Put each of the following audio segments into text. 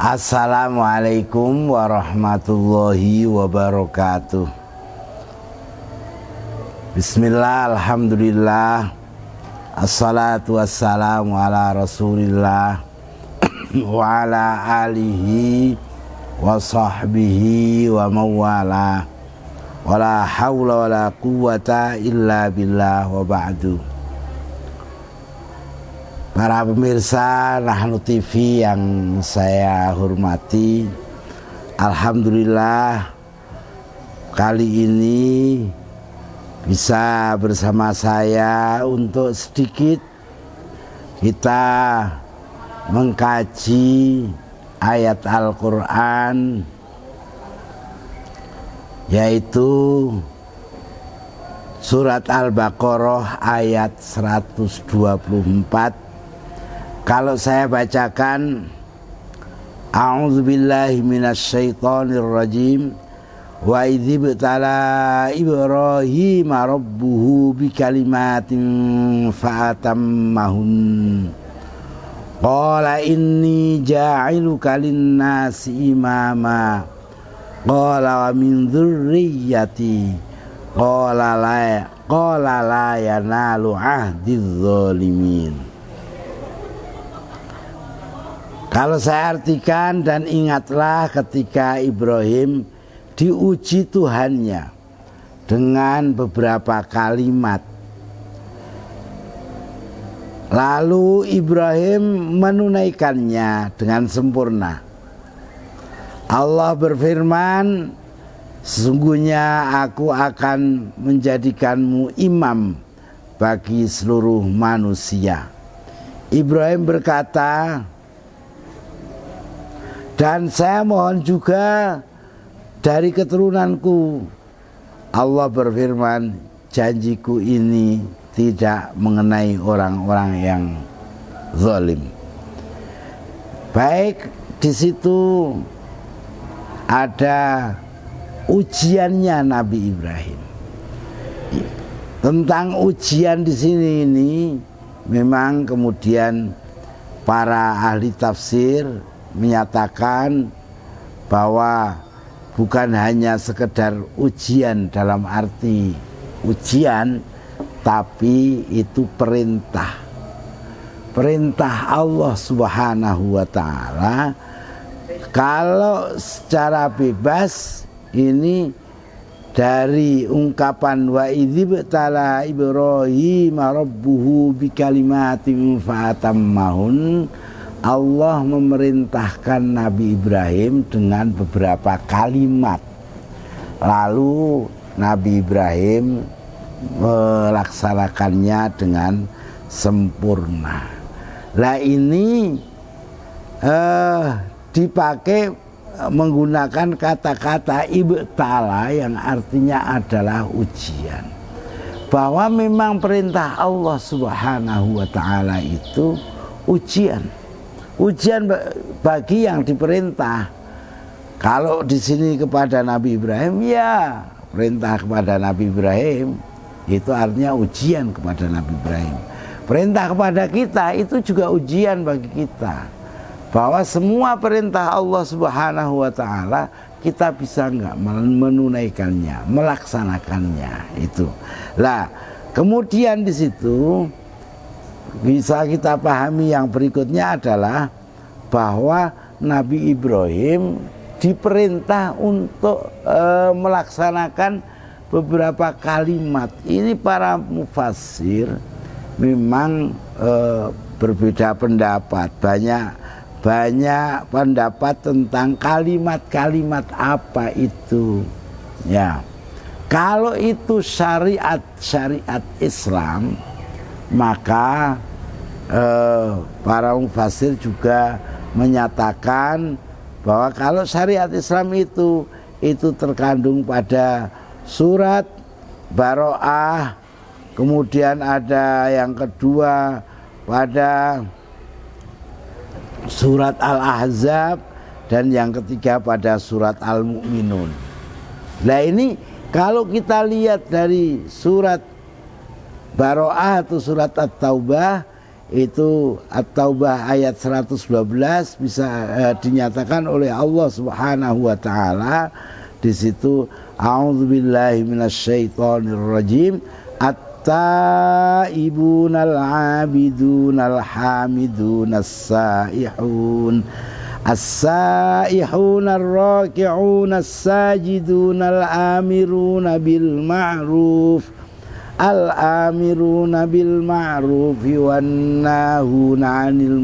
Assalamualaikum warahmatullahi wabarakatuh. Bismillah, alhamdulillah, assalatu wassalamu ala rasulillah wa ala alihi wa sahbihi wa mawala, wa la hawla wa la quwwata illa billah wa ba'du. Para pemirsa Nahnu TV yang saya hormati, alhamdulillah kali ini bisa bersama saya untuk sedikit kita mengkaji ayat Al-Quran, yaitu surat Al-Baqarah ayat 124. Kalau saya bacakan, a'udzubillahi minasyaitonirrajim. Wa idzibtala Ibrahima rabbuhu bikalimatin fa'atammahun. Qala inni ja'iluka linnasi imama. Qala wa min dzurriyyati. Qala la yanalu ahdiz zalimin. Kalau saya artikan, dan ingatlah ketika Ibrahim diuji Tuhannya dengan beberapa kalimat, lalu Ibrahim menunaikannya dengan sempurna. Allah berfirman, sesungguhnya aku akan menjadikanmu imam bagi seluruh manusia. Ibrahim berkata, dan saya mohon juga dari keturunanku. Allah berfirman, janjiku ini tidak mengenai orang-orang yang zalim. Baik, di situ ada ujiannya Nabi Ibrahim. Tentang ujian di sini ini memang kemudian para ahli tafsir menyatakan bahwa bukan hanya sekedar ujian dalam arti ujian, tapi itu perintah. Perintah Allah Subhanahu wa ta'ala. Kalau secara bebas ini dari ungkapan wa idzibtala Ibrahima rabbuhu bikalimatin fa'atammahun, Allah memerintahkan Nabi Ibrahim dengan beberapa kalimat. Lalu Nabi Ibrahim melaksanakannya dengan sempurna. Nah ini dipakai menggunakan kata-kata ibtala yang artinya adalah ujian. Bahwa memang perintah Allah Subhanahu wa ta'ala itu ujian. Ujian bagi yang diperintah. Kalau di sini kepada Nabi Ibrahim, ya perintah kepada Nabi Ibrahim itu artinya ujian kepada Nabi Ibrahim. Perintah kepada kita itu juga ujian bagi kita. Bahwa semua perintah Allah Subhanahu wa ta'ala kita bisa enggak menunaikannya, melaksanakannya itu. Lah, kemudian di situ bisa kita pahami yang berikutnya adalah bahwa Nabi Ibrahim diperintah untuk melaksanakan beberapa kalimat. Ini para mufassir memang berbeda pendapat. Banyak pendapat tentang kalimat-kalimat apa itu. Ya, kalau itu syariat Islam, maka para mufassir juga menyatakan bahwa kalau syariat Islam itu terkandung pada surat Baro'ah, kemudian ada yang kedua pada surat Al-Ahzab, dan yang ketiga pada surat Al-Mu'minun. Nah ini kalau kita lihat dari surat Baro'ah atau surat At-Taubah, itu At-Taubah ayat 112 bisa dinyatakan oleh Allah Subhanahu wa taala di situ, a'udzubillahi minasyaitonirrajim, at-taibunal abidunal hamidunas saihun as-saihunal raki'unas sajidunal amiruna bil ma'ruf al-amiruna bil ma'rufi wan-nahuna 'anil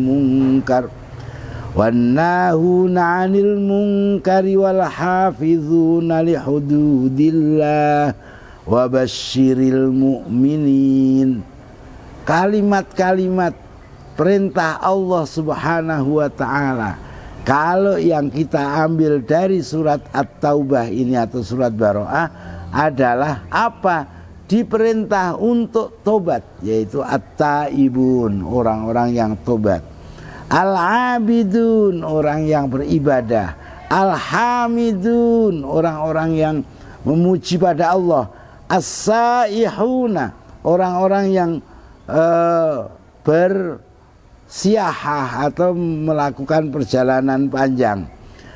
munkar wal hafizuna li hududillah wa basyiril mu'minin. Kalimat-kalimat perintah Allah Subhanahu wa taala kalau yang kita ambil dari surat At-Taubah ini atau surat Baroah adalah apa? Diperintah untuk tobat, yaitu at-taibun, orang-orang yang tobat, al-abidun, orang yang beribadah, al-hamidun, orang-orang yang memuji pada Allah, as-saihuna, orang-orang yang bersiahah atau melakukan perjalanan panjang,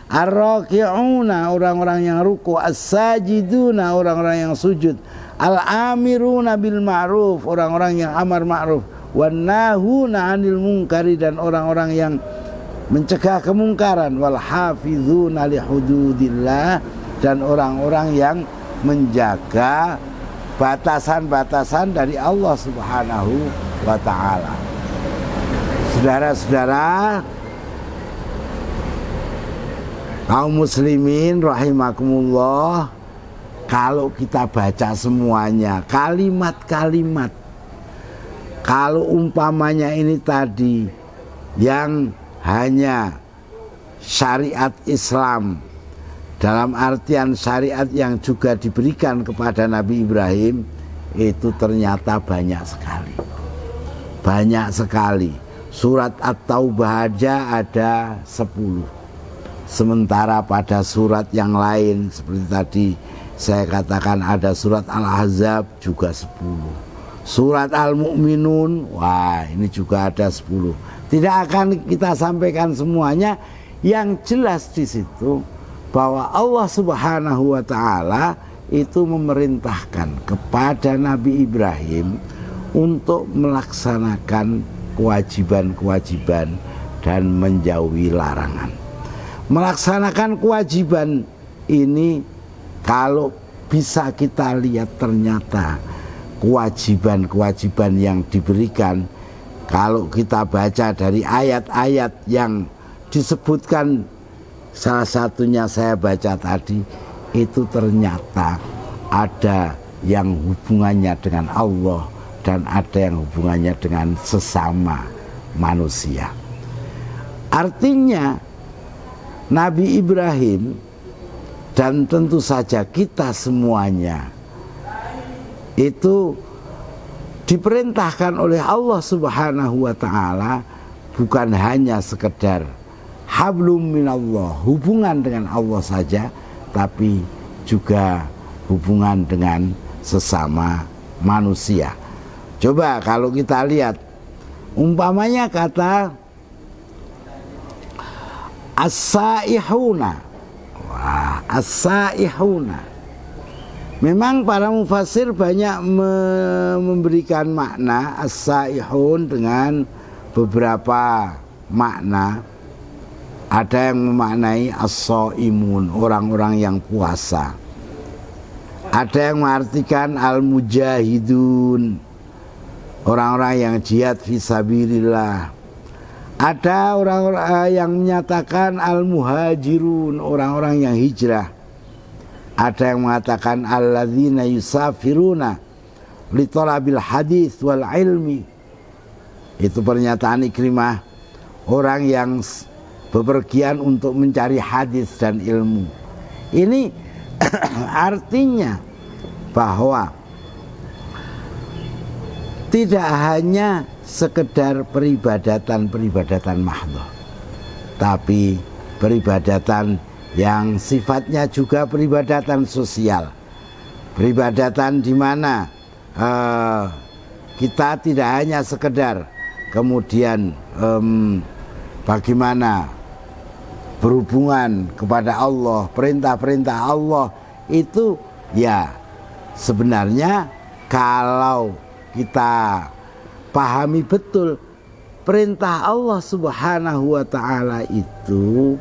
ar-raki'una, orang-orang yang ruku', as-sajiduna, orang-orang yang sujud, al-amiruna bil ma'ruf, orang-orang yang amar ma'ruf, wan nahuna 'anil munkari, dan orang-orang yang mencegah kemungkaran, wal hafizuna li hududillah, dan orang-orang yang menjaga batasan-batasan dari Allah Subhanahu wa taala. Saudara-saudara kaum muslimin rahimakumullah, kalau kita baca semuanya kalimat-kalimat, kalau umpamanya ini tadi yang hanya syariat Islam dalam artian syariat yang juga diberikan kepada Nabi Ibrahim, itu ternyata banyak sekali. Banyak sekali. Surat At-Taubah aja ada 10. Sementara pada surat yang lain seperti tadi saya katakan ada surat Al-Ahzab juga 10. Surat Al-Mu'minun, wah ini juga ada 10. Tidak akan kita sampaikan semuanya. Yang jelas di situ bahwa Allah Subhanahu wa taala itu memerintahkan kepada Nabi Ibrahim untuk melaksanakan kewajiban-kewajiban dan menjauhi larangan. Melaksanakan kewajiban ini, kalau bisa kita lihat ternyata kewajiban-kewajiban yang diberikan, kalau kita baca dari ayat-ayat yang disebutkan, salah satunya saya baca tadi, itu ternyata ada yang hubungannya dengan Allah dan ada yang hubungannya dengan sesama manusia. Artinya Nabi Ibrahim dan tentu saja kita semuanya itu diperintahkan oleh Allah Subhanahu wa taala bukan hanya sekedar hablum minallah, hubungan dengan Allah saja, tapi juga hubungan dengan sesama manusia. Coba kalau kita lihat umpamanya kata as-saihuna. Wah, as-saihuna. Memang para mufassir banyak memberikan makna as-saihun dengan beberapa makna. Ada yang memaknai as-shaimun, orang-orang yang puasa. Ada yang mengartikan al-mujahidun, orang-orang yang jihad fisabilillah. Ada orang-orang yang menyatakan al-muhajirun, orang-orang yang hijrah. Ada yang mengatakan alladzina yusafiruna li talabil hadis wal ilmi. Itu pernyataan Ikrimah, orang yang bepergian untuk mencari hadis dan ilmu. Ini artinya bahwa tidak hanya sekedar peribadatan mahdhah, tapi peribadatan yang sifatnya juga peribadatan sosial, peribadatan di mana kita tidak hanya sekedar kemudian bagaimana berhubungan kepada Allah, perintah-perintah Allah itu ya sebenarnya kalau kita pahami betul perintah Allah Subhanahu wa taala itu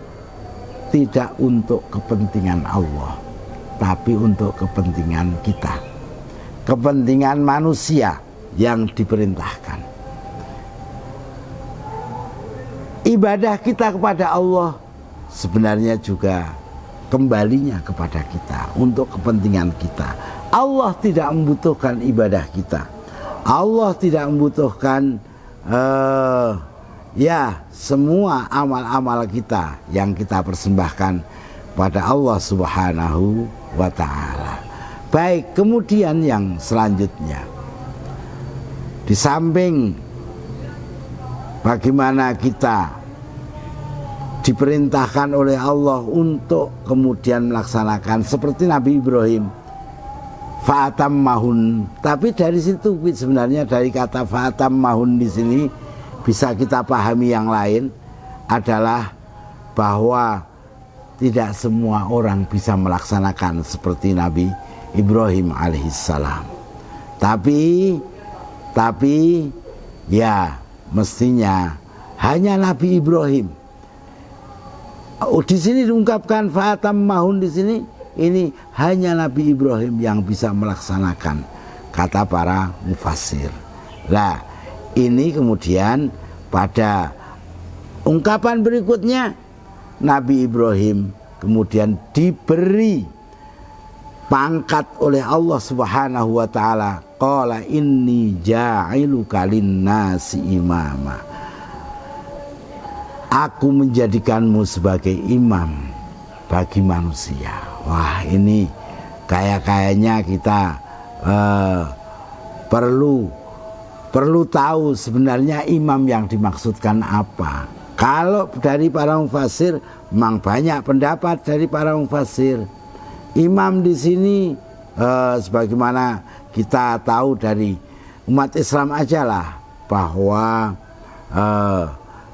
tidak untuk kepentingan Allah, tapi untuk kepentingan kita, kepentingan manusia yang diperintahkan. Ibadah kita kepada Allah sebenarnya juga kembalinya kepada kita, untuk kepentingan kita. Allah tidak membutuhkan ibadah kita. Allah tidak membutuhkan ya semua amal-amal kita yang kita persembahkan pada Allah Subhanahu wa ta'ala. Baik, kemudian yang selanjutnya, di samping bagaimana kita diperintahkan oleh Allah untuk kemudian melaksanakan seperti Nabi Ibrahim, fa'atammahun. Tapi dari situ sebenarnya dari kata fa'atammahun di sini bisa kita pahami yang lain adalah bahwa tidak semua orang bisa melaksanakan seperti Nabi Ibrahim alaihissalam. Tapi ya mestinya hanya Nabi Ibrahim. Di sini diungkapkan fa'atammahun di sini, ini hanya Nabi Ibrahim yang bisa melaksanakan, kata para mufassir. Nah, ini kemudian pada ungkapan berikutnya Nabi Ibrahim kemudian diberi pangkat oleh Allah Subhanahu wa taala, qala inni ja'iluka linnasi imama. Aku menjadikanmu sebagai imam bagi manusia. Wah, ini kayaknya kita perlu tahu sebenarnya imam yang dimaksudkan apa. Kalau dari para mufassir memang banyak pendapat dari para mufassir. Imam di sini sebagaimana kita tahu dari umat Islam aja lah, bahwa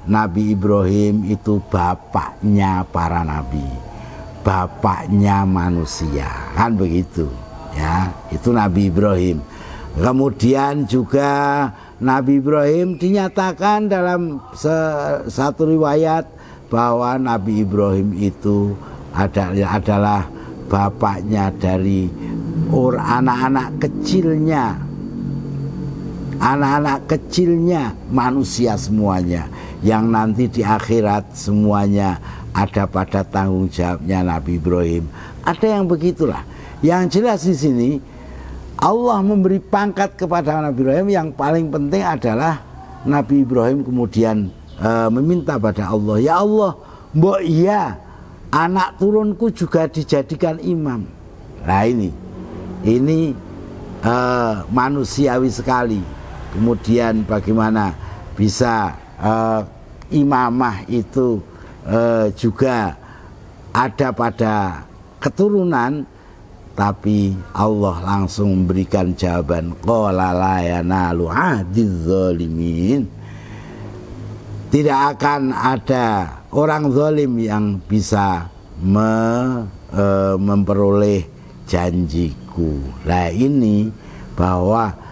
Nabi Ibrahim itu bapaknya para nabi, bapaknya manusia, kan begitu ya, itu Nabi Ibrahim. Kemudian juga Nabi Ibrahim dinyatakan dalam satu riwayat bahwa Nabi Ibrahim itu adalah bapaknya dari anak-anak kecilnya manusia semuanya, yang nanti di akhirat semuanya ada pada tanggung jawabnya Nabi Ibrahim. Ada yang begitulah. Yang jelas di sini Allah memberi pangkat kepada Nabi Ibrahim. Yang paling penting adalah Nabi Ibrahim kemudian meminta pada Allah, ya Allah, mbok iya anak turunku juga dijadikan imam. Nah ini manusiawi sekali. Kemudian bagaimana bisa imamah itu juga ada pada keturunan, tapi Allah langsung memberikan jawaban, qala la yanalu ahdiz zalimin. Tidak akan ada orang zalim yang bisa memperoleh janjiku. Nah, ini bahwa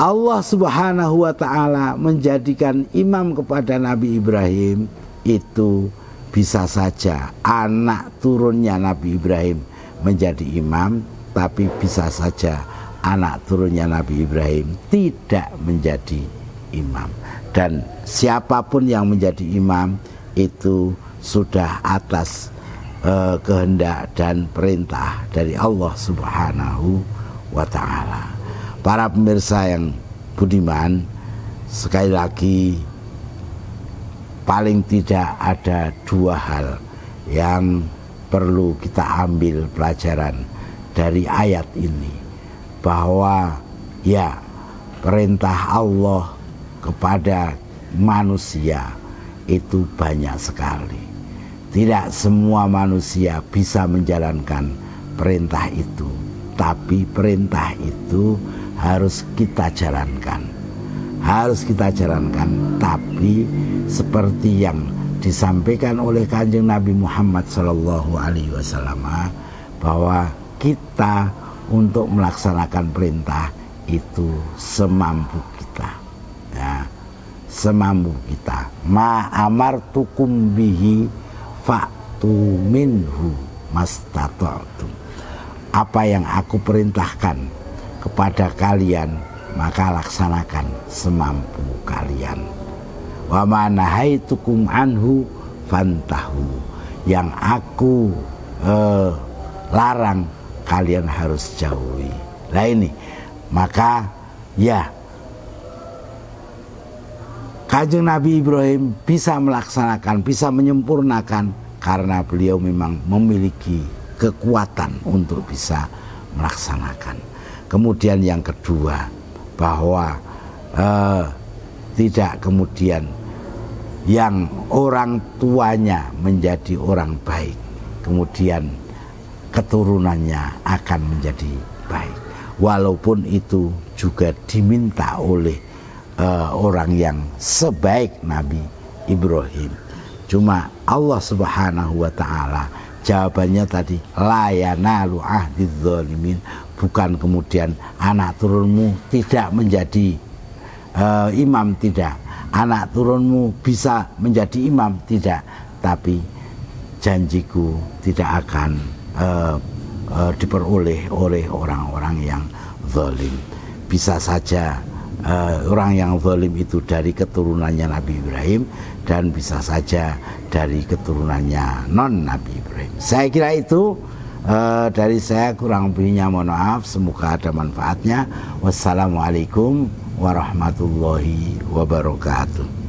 Allah Subhanahu wa ta'ala menjadikan imam kepada Nabi Ibrahim itu bisa saja anak turunnya Nabi Ibrahim menjadi imam, tapi bisa saja anak turunnya Nabi Ibrahim tidak menjadi imam. Dan siapapun yang menjadi imam itu sudah atas kehendak dan perintah dari Allah Subhanahu wa ta'ala. Para pemirsa yang budiman, sekali lagi paling tidak ada dua hal yang perlu kita ambil pelajaran dari ayat ini, bahwa ya perintah Allah kepada manusia itu banyak sekali. Tidak semua manusia bisa menjalankan perintah itu, tapi perintah itu harus kita jalankan. harus kita jalankan. Tapi seperti yang disampaikan oleh Kanjeng Nabi Muhammad SAW, bahwa kita untuk melaksanakan perintah itu semampu kita, ya, semampu kita. Ma amartukum bihi fa'tu minhu mastata'tum. Apa yang aku perintahkan kepada kalian, maka laksanakan semampu kalian. Wa ma nahaitukum anhu fantahu. Yang aku larang, kalian harus jauhi. Nah ini, maka ya, Kanjeng Nabi Ibrahim bisa melaksanakan, bisa menyempurnakan karena beliau memang memiliki kekuatan untuk bisa melaksanakan. Kemudian yang kedua, bahwa tidak kemudian yang orang tuanya menjadi orang baik, kemudian keturunannya akan menjadi baik, walaupun itu juga diminta oleh orang yang sebaik Nabi Ibrahim. Cuma Allah Subhanahu wa ta'ala jawabannya tadi, la yanalu ahdiz zalimin, bukan kemudian anak turunmu tidak menjadi imam, tidak, anak turunmu bisa menjadi imam, tidak, tapi janjiku tidak akan diperoleh oleh orang-orang yang zalim. Bisa saja orang yang zalim itu dari keturunannya Nabi Ibrahim, dan bisa saja dari keturunannya non Nabi Ibrahim. Saya kira itu dari saya, kurang lebihnya mohon maaf, semoga ada manfaatnya. Wassalamualaikum warahmatullahi wabarakatuh.